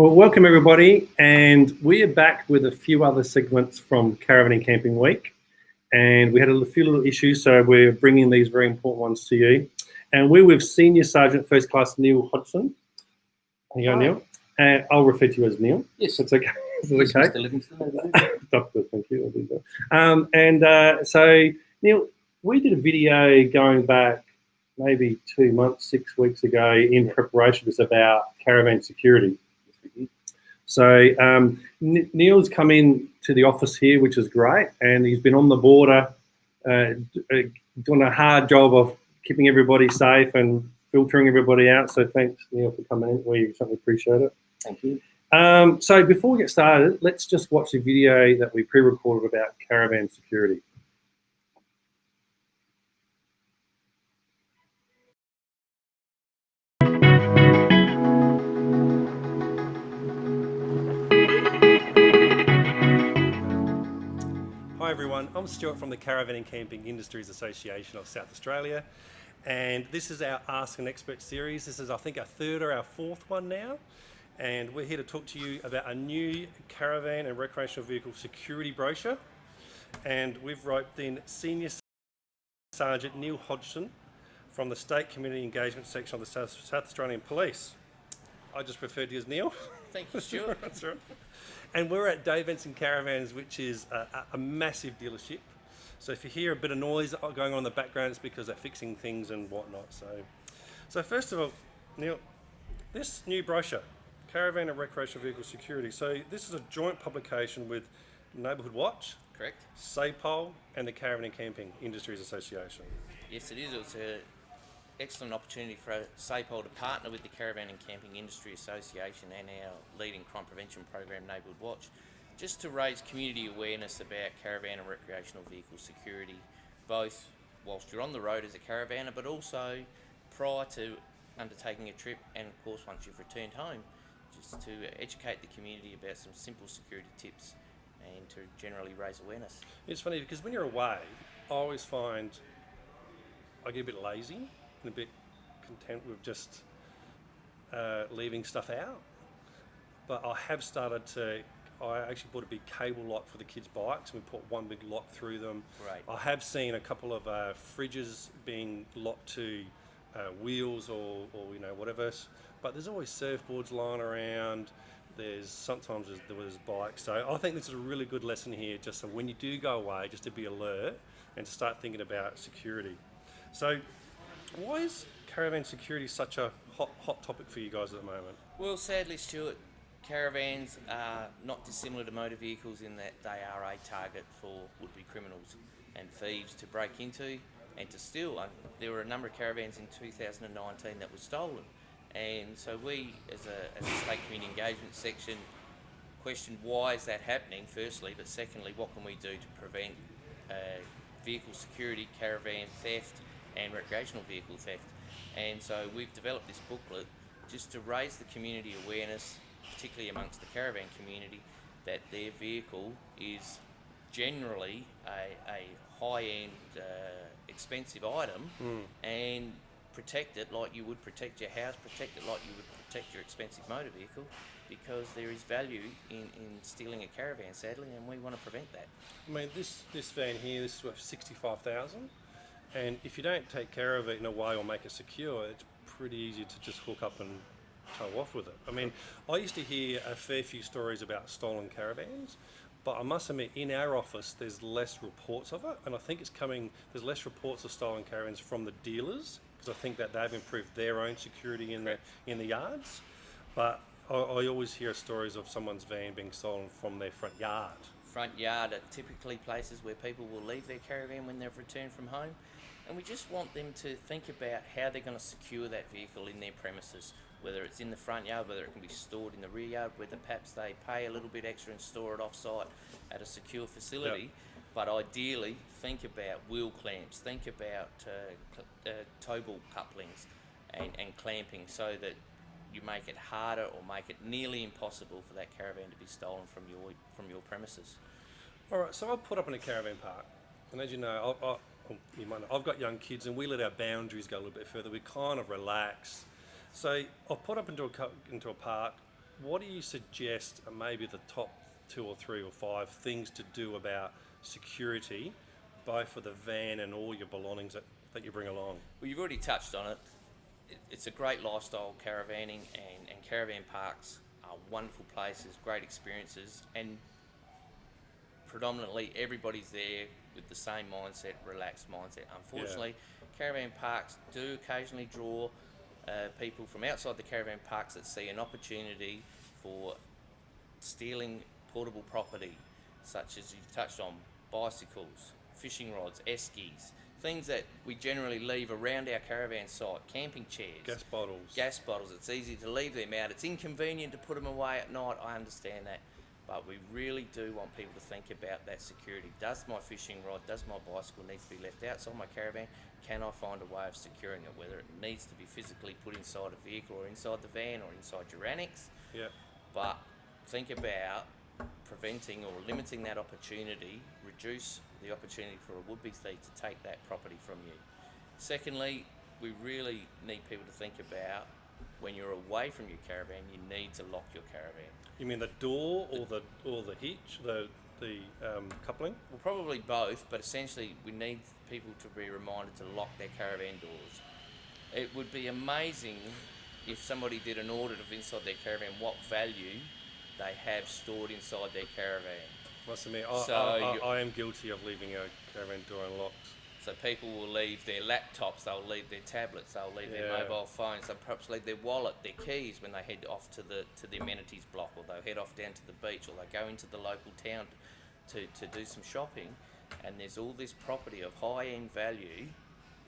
Well, welcome everybody, and we are back with a few other segments from Caravan and Camping Week. And we had a few little issues, so we're bringing these very important ones to you. And we're with Senior Sergeant First Class Neil Hodgson. There you go, Neil. And I'll refer to you as Neil. Yes. That's okay. Yes, okay. Mr. Livingston. Doctor, thank you. I'll do that. So, Neil, we did a video going back maybe 2 months, 6 weeks ago in preparation for this about Caravan Security. So Neil's come in to the office here, which is great, and he's been on the border doing a hard job of keeping everybody safe and filtering everybody out. So thanks, Neil, for coming in. We certainly appreciate it. Thank you. So before we get started, let's just watch the video that we pre-recorded about Caravan Security. Hi everyone, I'm Stuart from the Caravan and Camping Industries Association of South Australia, and this is our Ask an Expert series. This is, I think, our third or our fourth one now, and we're here to talk to you about a new caravan and recreational vehicle security brochure. And we've roped in Senior Sgt Neil Hodgson from the State Community Engagement Section of the South Australian Police. I just referred to you as Neil. Thank you, Stuart. That's right. And we're at Dave Benson Caravans, which is a massive dealership. So if you hear a bit of noise going on in the background, it's because they're fixing things and whatnot. So first of all, Neil, this new brochure, Caravan and Recreational Vehicle Security. So this is a joint publication with Neighbourhood Watch, Correct. SAPOL, and the Caravan and Camping Industries Association. Yes, it is. It's an excellent opportunity for SAPOL to partner with the Caravan and Camping Industry Association and our leading crime prevention program, Neighbourhood Watch, just to raise community awareness about caravan and recreational vehicle security, both whilst you're on the road as a caravaner, but also prior to undertaking a trip, and of course once you've returned home, just to educate the community about some simple security tips and to generally raise awareness. It's funny because when you're away, I always find I get a bit lazy and a bit content with just leaving stuff out. But I have started to, I actually bought a big cable lock for the kids' bikes, and we put one big lock through them. Right. I have seen a couple of fridges being locked to wheels or whatever, but there's always surfboards lying around. Sometimes there's bikes. So I think this is a really good lesson here, just so when you do go away, just to be alert and to start thinking about security. So why is caravan security such a hot topic for you guys at the moment? Well, sadly, Stuart, caravans are not dissimilar to motor vehicles in that they are a target for would-be criminals and thieves to break into and to steal. There were a number of caravans in 2019 that were stolen. And so we, as a state community engagement section, questioned why is that happening, firstly, but secondly, what can we do to prevent vehicle security, caravan theft, and recreational vehicle theft. And so we've developed this booklet just to raise the community awareness, particularly amongst the caravan community, that their vehicle is generally a high-end, expensive item, and protect it like you would protect your house, protect it like you would protect your expensive motor vehicle, because there is value in stealing a caravan, sadly, and we want to prevent that. I mean, this van here, this is worth $65,000, and if you don't take care of it in a way or make it secure, it's pretty easy to just hook up and tow off with it. I mean, I used to hear a fair few stories about stolen caravans, but I must admit, in our office, there's less reports of it, and I think there's less reports of stolen caravans from the dealers, because I think that they've improved their own security in the yards. But I always hear stories of someone's van being stolen from their front yard. Front yard are typically places where people will leave their caravan when they've returned from home, and we just want them to think about how they're going to secure that vehicle in their premises, whether it's in the front yard, whether it can be stored in the rear yard, whether perhaps they pay a little bit extra and store it off-site at a secure facility. Yep. But ideally, think about wheel clamps, think about tow ball couplings and clamping, so that you make it harder or make it nearly impossible for that caravan to be stolen from your premises. All right, so I'll put up in a caravan park, and as you know, you might know, I've got young kids, and we let our boundaries go a little bit further. We kind of relax. So I'll put up into a park. what do you suggest are maybe the top 2 or 3 or 5 things to do about security, both for the van and all your belongings that you bring along? Well, you've already touched on it. It's a great lifestyle, caravanning, and caravan parks are wonderful places, great experiences, and predominantly everybody's there with the same mindset, relaxed mindset. Unfortunately, caravan parks do occasionally draw people from outside the caravan parks that see an opportunity for stealing portable property, such as you touched on, bicycles, fishing rods, eskies, things that we generally leave around our caravan site, camping chairs. Gas bottles. Gas bottles, it's easy to leave them out. It's inconvenient to put them away at night, I understand that. But we really do want people to think about that security. Does my fishing rod, does my bicycle need to be left outside my caravan? Can I find a way of securing it, whether it needs to be physically put inside a vehicle or inside the van or inside your annex? Yeah. But think about preventing or limiting that opportunity, reduce the opportunity for a would-be thief to take that property from you. Secondly, we really need people to think about when you're away from your caravan, you need to lock your caravan. You mean the door or the hitch, the coupling? Well, probably both, but essentially we need people to be reminded to lock their caravan doors. It would be amazing if somebody did an audit of inside their caravan what value they have stored inside their caravan. Must admit, So I am guilty of leaving a caravan door unlocked. So people will leave their laptops, they'll leave their tablets, they'll leave their mobile phones, they'll perhaps leave their wallet, their keys when they head off to the amenities block, or they'll head off down to the beach, or they go into the local town to do some shopping. And there's all this property of high-end value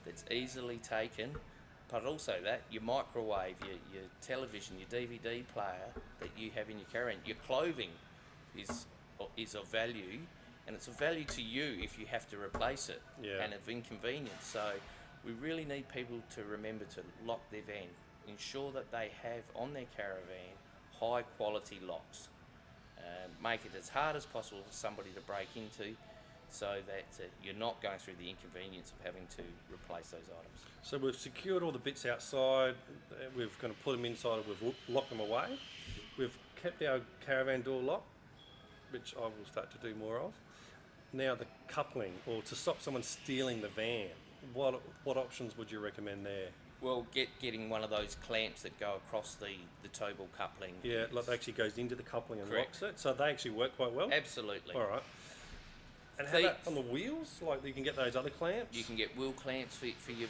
that's easily taken, but also that your microwave, your television, your DVD player that you have in your caravan, your clothing is of value. And it's of value to you if you have to replace it, and of inconvenience. So we really need people to remember to lock their van. Ensure that they have on their caravan high quality locks. Make it as hard as possible for somebody to break into, so that you're not going through the inconvenience of having to replace those items. So we've secured all the bits outside, we've kind of put them inside, we've locked them away. We've kept our caravan door locked, which I will start to do more of. Now the coupling, or to stop someone stealing the van, what options would you recommend there? Well, getting one of those clamps that go across the tow ball coupling. Yeah, like that actually goes into the coupling and Correct. locks it, so they actually work quite well? Absolutely. All right. And how about on the wheels? Like you can get those other clamps? You can get wheel clamps for your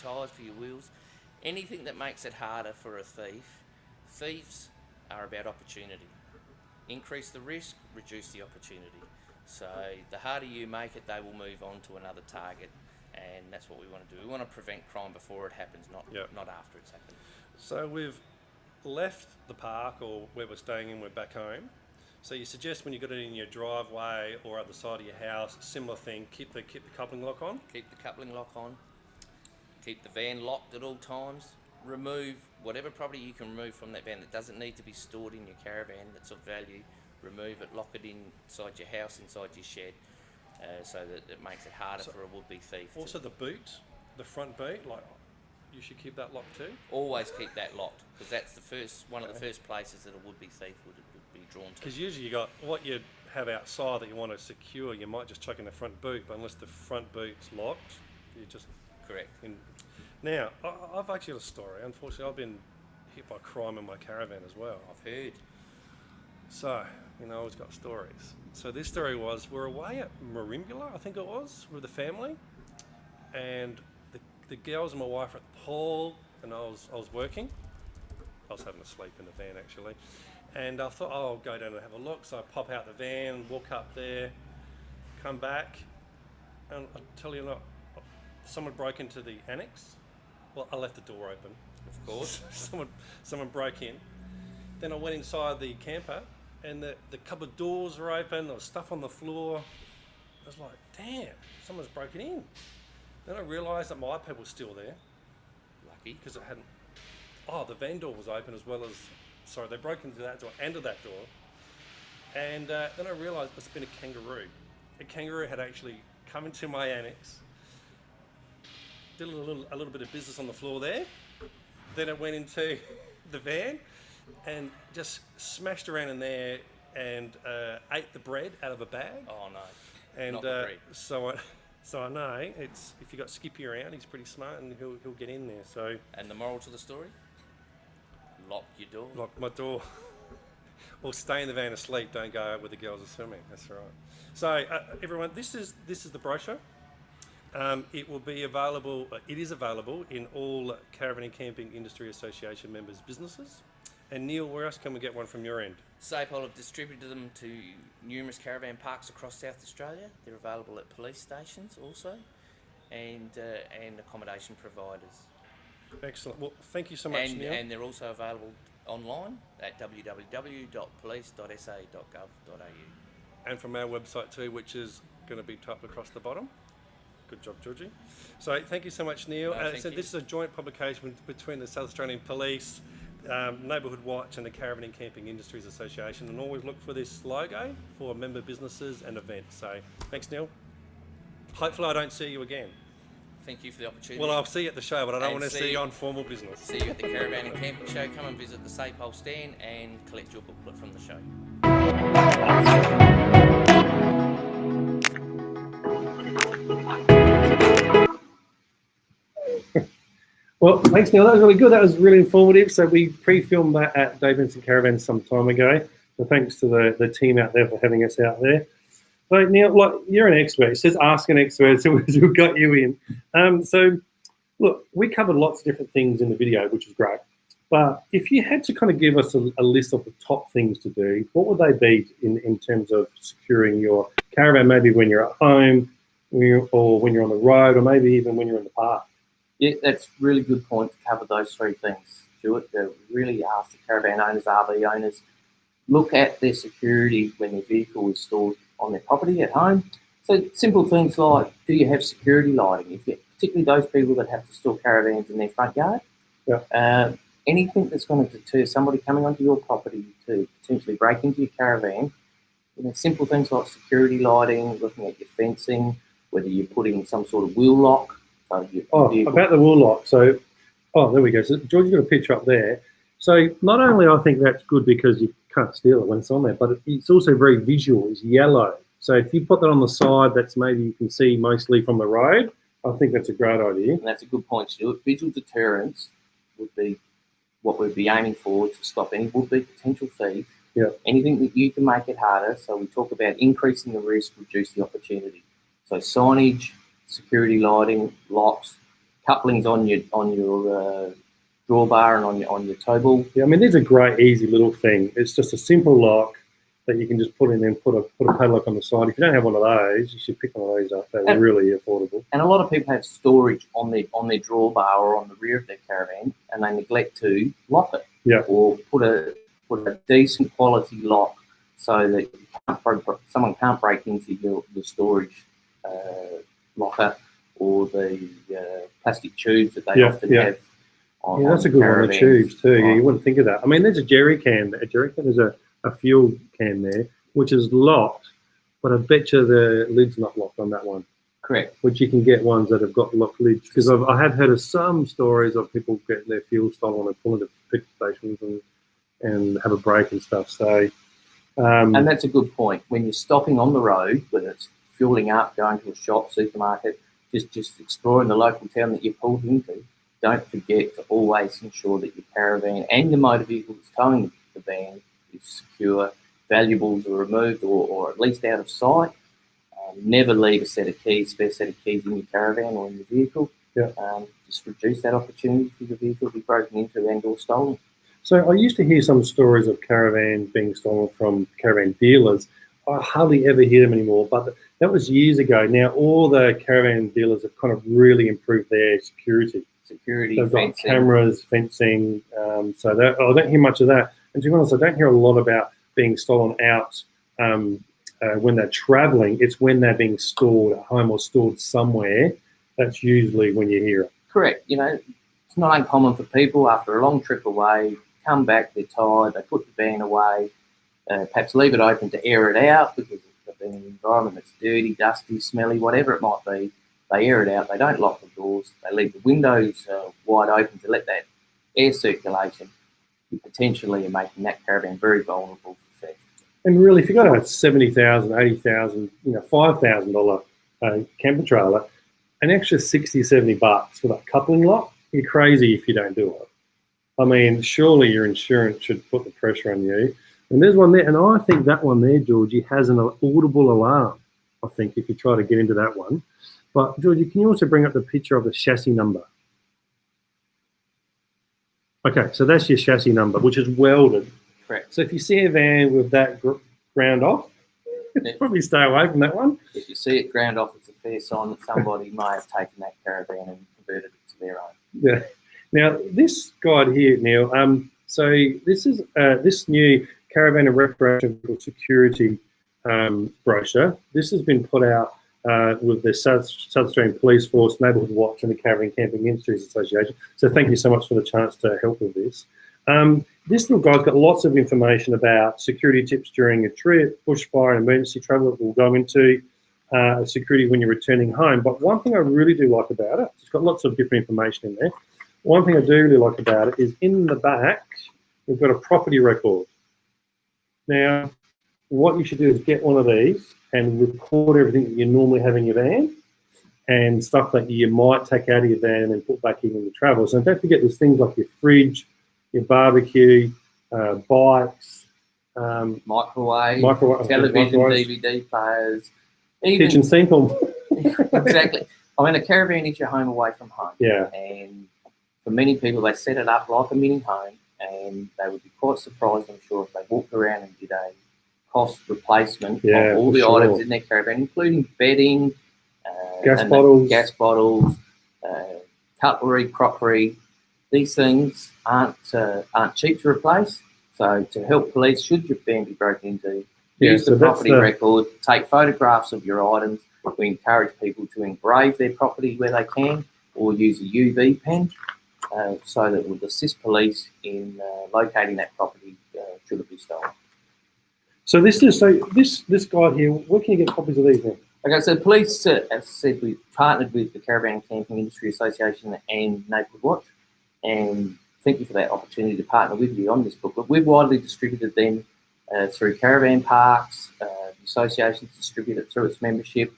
tyres, for your wheels. Anything that makes it harder for a thief. Thieves are about opportunity. Increase the risk, reduce the opportunity. So the harder you make it, they will move on to another target, and that's what we want to do. We want to prevent crime before it happens, not after it's happened. So we've left the park, or where we're staying in, we're back home. So you suggest when you got it in your driveway or at the side of your house, similar thing, keep the coupling lock on? Keep the coupling lock on. Keep the van locked at all times. Remove whatever property you can remove from that van that doesn't need to be stored in your caravan that's of value. Remove it, lock it inside your house, inside your shed, so that it makes it harder for a would-be thief. Also the boot, the front boot, like you should keep that locked too? Always keep that locked, because that's one of the first places that a would-be thief would be drawn to. Because usually you got what you have outside that you want to secure, you might just chuck in the front boot, but unless the front boot's locked, you just... Correct. Now, I've actually got a story. Unfortunately, I've been hit by crime in my caravan as well. I've heard. So, I always got stories. So this story was, we're away at Marimbula, I think it was, with the family, and the girls and my wife were at the pool, and I was working. I was having a sleep in the van actually, and I thought, I'll go down and have a look. So I pop out the van, walk up there, come back, and I tell you not, someone broke into the annex. Well, I left the door open, Of course. someone broke in. Then I went inside the camper, and the cupboard doors were open. There was stuff on the floor. I was like, damn, someone's broken in. Then I realised that my iPad was still there. Lucky. Because it hadn't... Oh, the van door was open as well as... Sorry, they broke into that door and to that door. And then I realised it's been a kangaroo. A kangaroo had actually come into my annex, did a little bit of business on the floor there. Then it went into the van, and just smashed around in there and ate the bread out of a bag. Oh no, And not the bread. so I know it's if you got Skippy around, he's pretty smart and he'll get in there. So And the moral to the story? Lock your door. lock my door. Or stay in the van asleep. Don't go out where the girls are swimming. That's right. So everyone, this is the brochure. It will be available. It is available in all Caravan and Camping Industry Association members' businesses. And Neil, where else can we get one from your end? SAPOL have distributed them to numerous caravan parks across South Australia. They're available at police stations also, and accommodation providers. Excellent. Well, thank you so much, Neil. And they're also available online at www.police.sa.gov.au. And from our website too, which is going to be typed across the bottom. Good job, Georgie. So thank you so much, Neil. No, thank so you. this is a joint publication between the South Australian Police, Neighbourhood Watch and the Caravan and Camping Industries Association, and always look for this logo for member businesses and events. So thanks, Neil. Hopefully I don't see you again. Thank you for the opportunity. Well, I'll see you at the show, but I don't And want to see you on formal business. See you at the Caravan and Camping Show. Come and visit the SAPOL stand and collect your booklet from the show. Well, thanks, Neil. That was really good. That was really informative. So we pre-filmed that at Dave Vincent Caravan some time ago. So thanks to the team out there for having us out there. So Neil, like, you're an expert. It says ask an expert, so we've got you in. So look, we covered lots of different things in the video, which is great. But if you had to kind of give us a list of the top things to do, what would they be in terms of securing your caravan, maybe when you're at home, or when you're on the road, or maybe even when you're in the park? Yeah, that's a really good point to cover those three things, Stuart. To really ask the caravan owners, RV owners, look at their security when their vehicle is stored on their property at home. So simple things like, do you have security lighting? If you, particularly those people that have to store caravans in their front yard. Yeah. Anything that's going to deter somebody coming onto your property to potentially break into your caravan. Simple things like security lighting, looking at your fencing, whether you're putting some sort of wheel lock. About the wheel lock. So, there we go. So George's got a picture up there. So not only I think that's good because you can't steal it when it's on there, but it's also very visual. It's yellow. So if you put that on the side, that's maybe you can see mostly from the road. I think that's a great idea. And that's a good point, Stuart. Visual deterrence would be what we'd be aiming for to stop any would-be potential thief. Yeah. Anything that you can make it harder. So we talk about increasing the risk, reduce the opportunity. So signage, security lighting, locks, couplings on your drawbar and on your tow ball. Yeah, I mean, these are great, easy little thing. It's just a simple lock that you can just put in and put a padlock on the side. If you don't have one of those, you should pick one of those up. They're really affordable. And a lot of people have storage on their drawbar or on the rear of their caravan, and they neglect to lock it. Yeah. Or put a decent quality lock so that someone can't break into your storage locker or the plastic tubes that they often have. Yeah, that's a good one, the tubes too. Yeah, you wouldn't think of that. I mean, there's a jerry can. There's a fuel can there, which is locked, but I bet you the lid's not locked on that one. Correct. Which you can get ones that have got locked lids. Because I have heard of some stories of people getting their fuel stolen and pull into petrol stations and have a break and stuff. So, and that's a good point. When you're stopping on the road, whether it's fueling up, going to a shop, supermarket, just exploring the local town that you pulled into, don't forget to always ensure that your caravan and your motor vehicle that's towing the van is secure, valuables are removed or at least out of sight. Never leave a spare set of keys in your caravan or in your vehicle. Yeah. Just reduce that opportunity for the vehicle to be broken into and or stolen. So I used to hear some stories of caravans being stolen from caravan dealers. I hardly ever hear them anymore, but that was years ago. Now all the caravan dealers have kind of really improved their security. They've got cameras, fencing, so that I don't hear much of that. And to be honest, I don't hear a lot about being stolen out when they're travelling. It's when they're being stored at home or stored somewhere. That's usually when you hear it. Correct. It's not uncommon for people after a long trip away, come back, they're tired, they put the van away, perhaps leave it open to air it out because they've been in an environment that's dirty, dusty, smelly, whatever it might be. They air it out, they don't lock the doors, they leave the windows wide open to let that air circulation. you potentially are making that caravan very vulnerable for theft. And really, if you've got a $70,000, $80,000, $5,000 camper trailer, an extra 60 or 70 bucks for that coupling lot, you're crazy if you don't do it. I mean, surely your insurance should put the pressure on you. And there's one there, and I think that one there, Georgie, has an audible alarm, I think, if you try to get into that one. But, Georgie, can you also bring up the picture of the chassis number? Okay, so that's your chassis number, which is welded. Correct. So if you see a van with that ground off, probably stay away from that one. If you see it ground off, it's a fair sign that somebody may have taken that caravan and converted it to their own. Yeah. Now, this guide here, Neil, so this is this new Caravan and Recreation Security brochure. This has been put out with the South Australian Police Force, Neighbourhood Watch and the Caravan Camping Industries Association. So thank you so much for the chance to help with this. This little guide's got lots of information about security tips during a trip, bushfire and emergency travel that we'll go into, security when you're returning home. But one thing I really do like about it, it's got lots of different information in there. One thing I do really like about it is in the back, we've got a property record. Now, what you should do is get one of these and record everything that you normally have in your van and stuff that you might take out of your van and put back in the travel. So don't forget there's things like your fridge, your barbecue, bikes, microwave, television, DVD players, even kitchen sink. Exactly. I mean, a caravan is your home away from home. Yeah. And for many people, they set it up like a mini home, and they would be quite surprised, I'm sure, if they walked around and did a cost replacement of all the items in their caravan, including bedding, gas bottles, cutlery, crockery. These things aren't cheap to replace. So to help police, should your van be broken into, use the property record, take photographs of your items. We encourage people to engrave their property where they can, or use a UV pen, so that it will assist police in locating that property should it be stolen. So this guide here, where can you get copies of these then? Okay, so police, as I said, we've partnered with the Caravan Camping Industry Association and Neighbourhood Watch, and thank you for that opportunity to partner with you on this booklet. We've widely distributed them through caravan parks. The association distribute it through its membership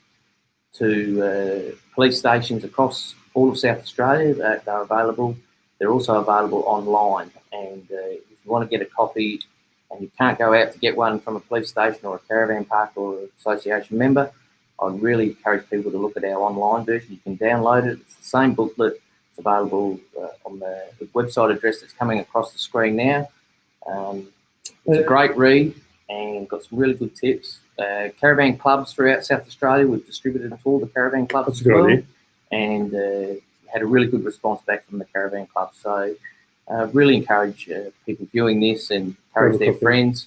to police stations across all of South Australia. They're available. They're also available online, and if you want to get a copy and you can't go out to get one from a police station or a caravan park or an association member, I'd really encourage people to look at our online version. You can download it. It's the same booklet. It's available on the website address that's coming across the screen now. It's a great read and got some really good tips. Caravan clubs throughout South Australia, we've distributed to all the caravan clubs as well, and had a really good response back from the caravan club. So really encourage people viewing this and encourage their friends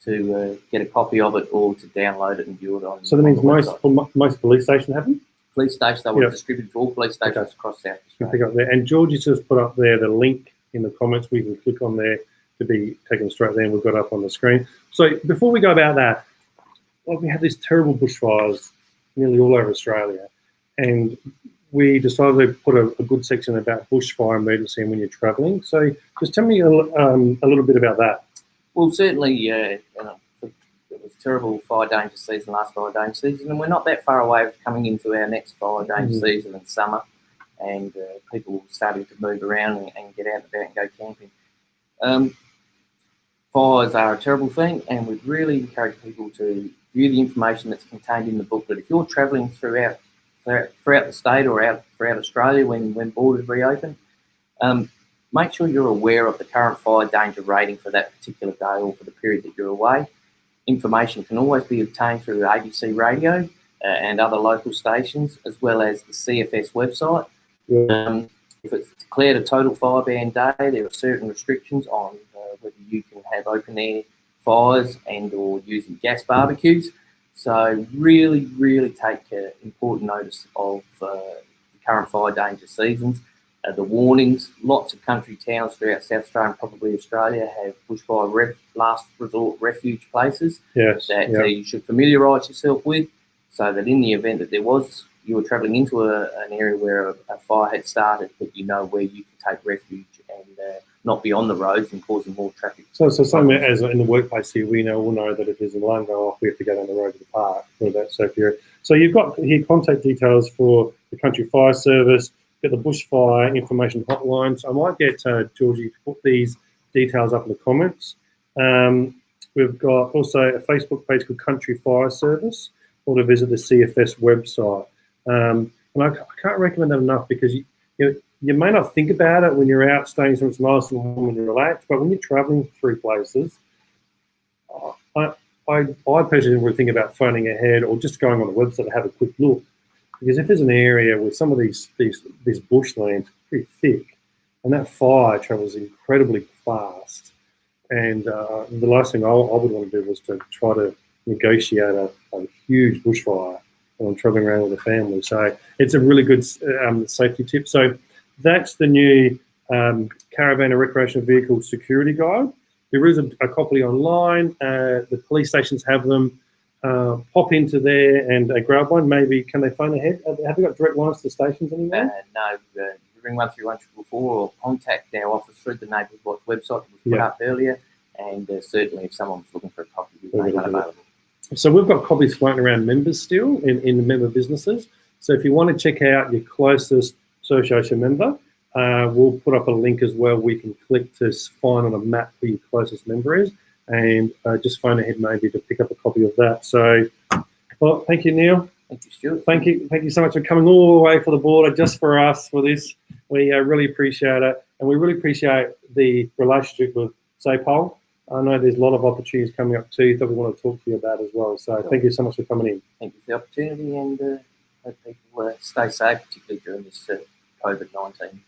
to get a copy of it or to download it and view it on. So that means most police stations have them? Police stations, they will distribute to all police stations across South Australia. Pick up there. And Georgie's just put up there the link in the comments. We can click on there to be taken straight there, and we've got up on the screen. So before we go about that, we have these terrible bushfires nearly all over Australia, and we decided to put a good section about bushfire emergency and when you're travelling. So just tell me a little bit about that. Well, certainly, it was terrible fire danger season, last fire danger season, and we're not that far away from coming into our next fire danger season in summer, and people starting to move around and get out and about and go camping. Fires are a terrible thing, and we'd really encourage people to view the information that's contained in the booklet. If you're travelling throughout the state or throughout Australia when borders reopen, make sure you're aware of the current fire danger rating for that particular day or for the period that you're away. Information can always be obtained through ABC radio and other local stations, as well as the CFS website. If it's declared a total fire ban day, there are certain restrictions on whether you can have open air fires and or using gas barbecues. So really, really take important notice of the current fire danger seasons. The warnings, lots of country towns throughout South Australia and probably Australia have bushfire last resort refuge places that you should familiarise yourself with, so that in the event that you were travelling into an area where a fire had started, that you know where you can take refuge and not be on the roads and causing more traffic. So same as in the workplace here, we'll know that if there's an alarm go off, we have to go down the road to the park for that safe area. So you've got here contact details for the Country Fire Service, get the bushfire information hotlines. I might get Georgie to put these details up in the comments. We've got also a Facebook page called Country Fire Service, or to visit the CFS website. And I can't recommend that enough, because you may not think about it when you're out staying somewhere nice and warm and relaxed, but when you're traveling through places, I personally would think about phoning ahead or just going on the website to have a quick look. Because if there's an area where some of these bushlands are pretty thick, and that fire travels incredibly fast, and the last thing I would want to do was to try to negotiate a huge bushfire when I'm traveling around with a family. So it's a really good safety tip. So that's the new Caravan and Recreational Vehicle Security Guide. There is a copy online. The police stations have them. Pop into there and grab one. Maybe can they phone ahead? Have they got direct lines to the stations anymore? No, you ring 131444 or contact our office through the Neighbourhood Watch website that was put up earlier. And certainly, if someone's looking for a copy, we make that available. So we've got copies floating around members still in the member businesses. So if you want to check out your closest association member, we'll put up a link as well. We can click to find on a map where your closest member is, and just phone ahead maybe to pick up a copy of that. So, well, thank you, Neil. Thank you, Stuart. Thank you so much for coming all the way for the border just for us for this. We really appreciate it, and we really appreciate the relationship with SAPOL. I know there's a lot of opportunities coming up too that we want to talk to you about as well. So thank you so much for coming in. Thank you for the opportunity, and hope people stay safe, particularly during this COVID-19.